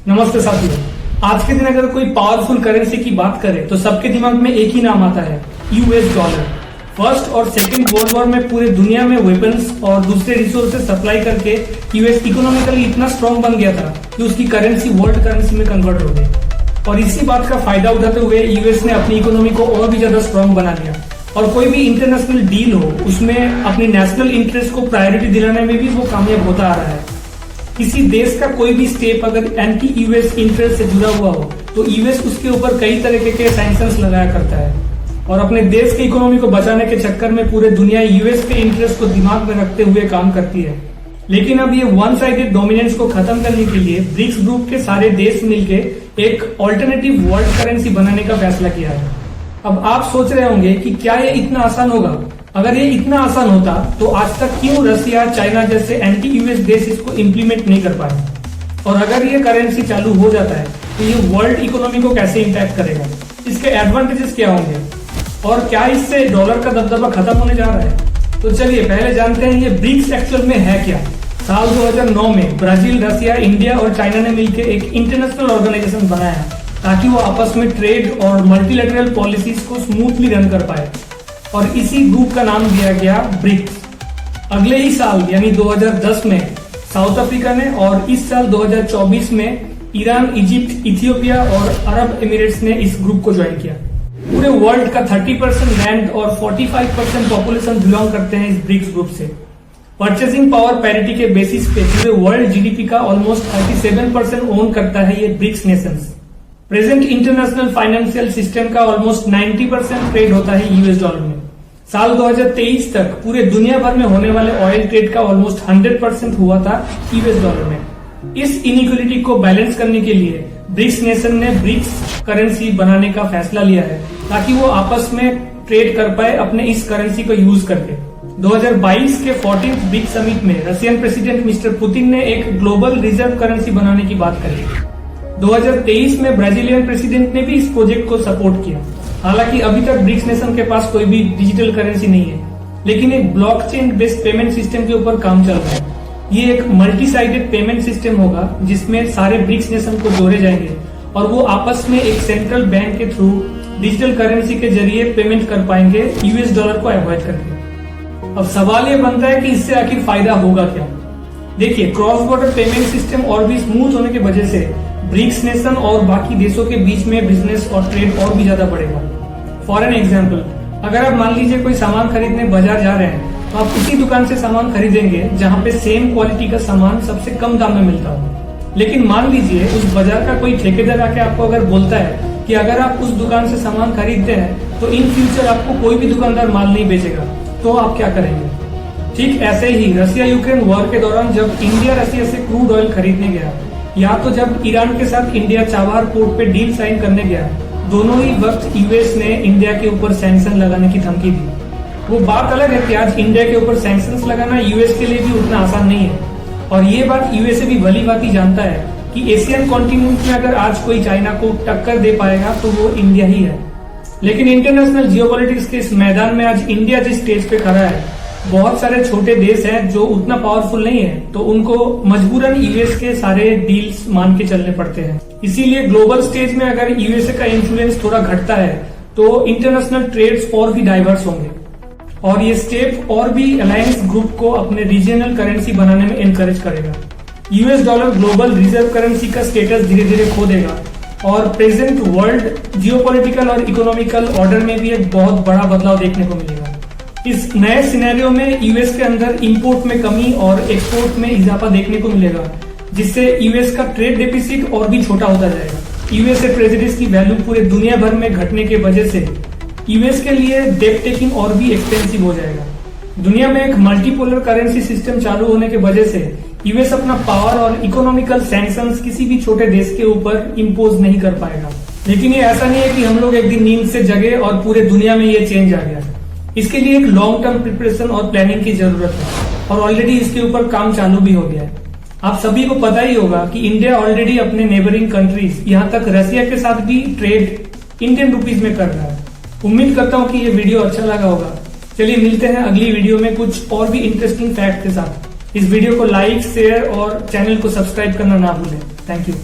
नमस्ते साथियों। आज के दिन अगर कोई पावरफुल करेंसी की बात करे तो सबके दिमाग में एक ही नाम आता है, यूएस डॉलर। फर्स्ट और सेकंड वर्ल्ड वॉर में पूरे दुनिया में वेपन्स और दूसरे रिसोर्सेज सप्लाई करके यूएस इकोनॉमिकली इतना स्ट्रांग बन गया था कि उसकी करेंसी वर्ल्ड करेंसी में कन्वर्ट हो गई। और इसी बात का फायदा उठाते हुए यूएस ने अपनी इकोनॉमी को और भी ज्यादा स्ट्रांग बना लिया। और कोई भी इंटरनेशनल डील हो उसमें अपने नेशनल इंटरेस्ट को प्रायोरिटी दिलाने में भी वो कामयाब होता आ रहा है। किसी देश का कोई भी स्टेप अगर एंटी यूएस इंटरेस्ट से जुड़ा हुआ हो तो यूएस उसके ऊपर कई तरीके के सैंक्शंस लगाया करता है और अपने देश की इकोनॉमी को बचाने के चक्कर में पूरे दुनिया यूएस के इंटरेस्ट को दिमाग में रखते हुए काम करती है। लेकिन अब ये वन साइडेड डोमिनेंस को खत्म करने के लिए ब्रिक्स ग्रुप के सारे देश मिलके एक ऑल्टरनेटिव वर्ल्ड करेंसी बनाने का फैसला किया है। अब आप सोच रहे होंगे कि क्या ये इतना आसान होगा? अगर ये इतना आसान होता तो आज तक क्यों रसिया, चाइना जैसे एंटी यूएस देश इसको इम्प्लीमेंट नहीं कर पाए? और अगर ये करेंसी चालू हो जाता है तो ये वर्ल्ड इकोनॉमी को कैसे इम्पैक्ट करेगा? इसके एडवांटेजेस क्या होंगे और क्या इससे डॉलर का दबदबा खत्म होने जा रहा है? तो चलिए पहले जानते हैं ये ब्रिक्स एक्चुअल में है क्या। साल 2009 में ब्राजील, रसिया, इंडिया और चाइना ने मिलकर एक इंटरनेशनल ऑर्गेनाइजेशन बनाया ताकि वो आपस में ट्रेड और मल्टीलैटरल पॉलिसीज को स्मूथली रन कर पाए और इसी ग्रुप का नाम दिया गया ब्रिक्स। अगले ही साल यानी 2010 में साउथ अफ्रीका ने और इस साल 2024 में ईरान, इजिप्ट, इथियोपिया और अरब एमिरेट्स ने इस ग्रुप को ज्वाइन किया। पूरे वर्ल्ड का 30% लैंड और 45% पॉपुलेशन बिलोंग करते हैं इस ब्रिक्स ग्रुप से। परचेसिंग पावर पैरिटी के बेसिस पे पूरे वर्ल्ड जीडीपी का ऑलमोस्ट 37% ओन करता है ये BRICS nations. Present international financial system का ऑलमोस्ट 90% ट्रेड होता है यूएस डॉलर में। साल 2023 तक पूरे दुनिया भर में होने वाले ऑयल ट्रेड का ऑलमोस्ट 100% हुआ था यूएस डॉलर में। इस इनइक्वालिटी को बैलेंस करने के लिए ब्रिक्स नेशन ने ब्रिक्स करेंसी बनाने का फैसला लिया है ताकि वो आपस में ट्रेड कर पाए अपने इस करेंसी को यूज करके। 2022 के 14th ब्रिक्स समिट में रशियन प्रेसिडेंट मिस्टर पुतिन ने एक ग्लोबल रिजर्व करेंसी बनाने की बात करी। 2023 में ब्राजीलियन प्रेसिडेंट ने भी इस प्रोजेक्ट को सपोर्ट किया। हालांकि अभी तक ब्रिक्स नेशन के पास कोई भी डिजिटल करेंसी नहीं है, लेकिन एक ब्लॉकचेन बेस्ड पेमेंट सिस्टम के ऊपर काम चल रहा है। ये एक मल्टी साइडेड पेमेंट सिस्टम होगा जिसमें सारे ब्रिक्स नेशन को जोड़े जाएंगे और वो आपस में एक सेंट्रल बैंक के थ्रू डिजिटल करेंसी के जरिए पेमेंट कर पाएंगे यूएस डॉलर को अवॉइड करके। अब सवाल ये बनता है कि इससे आखिर फायदा होगा क्या? देखिए, क्रॉस बॉर्डर पेमेंट सिस्टम और भी स्मूथ होने की वजह से ब्रिक्स नेशन और बाकी देशों के बीच में बिजनेस और ट्रेड और भी ज्यादा बढ़ेगा। फॉर एन एग्जाम्पल, अगर आप मान लीजिए कोई सामान खरीदने बाजार जा रहे हैं तो आप उसी दुकान से सामान खरीदेंगे जहाँ पे सेम क्वालिटी का सामान सबसे कम दाम में मिलता हो। लेकिन मान लीजिए उस बाजार का कोई ठेकेदार आके आपको अगर बोलता है कि अगर आप उस दुकान से सामान खरीदते हैं तो इन फ्यूचर आपको कोई भी दुकानदार माल नहीं बेचेगा, तो आप क्या करेंगे? ठीक ऐसे ही रसिया यूक्रेन वॉर के दौरान जब इंडिया रसिया से क्रूड ऑयल खरीदने गया या तो जब ईरान के साथ इंडिया चाबहार पोर्ट पे डील साइन करने गया, दोनों ही वक्त यूएस ने इंडिया के ऊपर सैंक्शन लगाने की धमकी दी। वो बात अलग है कि आज इंडिया के ऊपर सैंक्शंस लगाना यूएस के लिए भी उतना आसान नहीं है और ये बात यूएसए भी भली भांति जानता है कि एशियन कॉन्टिनेंट में अगर आज कोई चाइना को टक्कर दे पाएगा तो वो इंडिया ही है। लेकिन इंटरनेशनल जियोपॉलिटिक्स के इस मैदान में आज इंडिया जिस स्टेज पे खड़ा है, बहुत सारे छोटे देश हैं जो उतना पावरफुल नहीं है, तो उनको मजबूरन यूएस के सारे डील्स मान के चलने पड़ते हैं। इसीलिए ग्लोबल स्टेज में अगर यूएसए का इन्फ्लुएंस थोड़ा घटता है तो इंटरनेशनल ट्रेड्स और भी डाइवर्स होंगे और ये स्टेप और भी अलायंस ग्रुप को अपने रीजनल करेंसी बनाने में एनकरेज करेगा। US dollar global reserve currency का स्टेटस धीरे धीरे खो देगा और प्रेजेंट वर्ल्ड जियोपॉलिटिकल और इकोनॉमिकल ऑर्डर में भी एक बहुत बड़ा बदलाव देखने को मिलेगा। इस नए सिनेरियो में यूएस के अंदर इंपोर्ट में कमी और एक्सपोर्ट में इजाफा देखने को मिलेगा, जिससे यूएस का ट्रेड डेफिसिट और भी छोटा होता जाएगा। यूएसए ट्रेजरीज की वैल्यू पूरे दुनिया भर में घटने के वजह से यूएस के लिए डेट टेकिंग और भी एक्सपेंसिव हो जाएगा। दुनिया में एक मल्टीपोलर करेंसी सिस्टम चालू होने की वजह से यूएस अपना पावर और इकोनॉमिकल सैंक्शंस किसी भी छोटे देश के ऊपर इम्पोज नहीं कर पाएगा। लेकिन ये ऐसा नहीं है कि हम लोग एक दिन नींद से जगे और पूरे दुनिया में ये चेंज आ गया। इसके लिए एक लॉन्ग टर्म प्रिपरेशन और प्लानिंग की जरूरत है और ऑलरेडी इसके ऊपर काम चालू भी हो गया है। आप सभी को पता ही होगा कि इंडिया ऑलरेडी अपने नेबरिंग कंट्रीज, यहाँ तक रसिया के साथ भी ट्रेड इंडियन रुपीज में कर रहा है। उम्मीद करता हूँ कि ये वीडियो अच्छा लगा होगा। चलिए मिलते हैं अगली वीडियो में कुछ और भी इंटरेस्टिंग फैक्ट के साथ। इस वीडियो को लाइक, शेयर और चैनल को सब्सक्राइब करना ना भूलें। Thank you.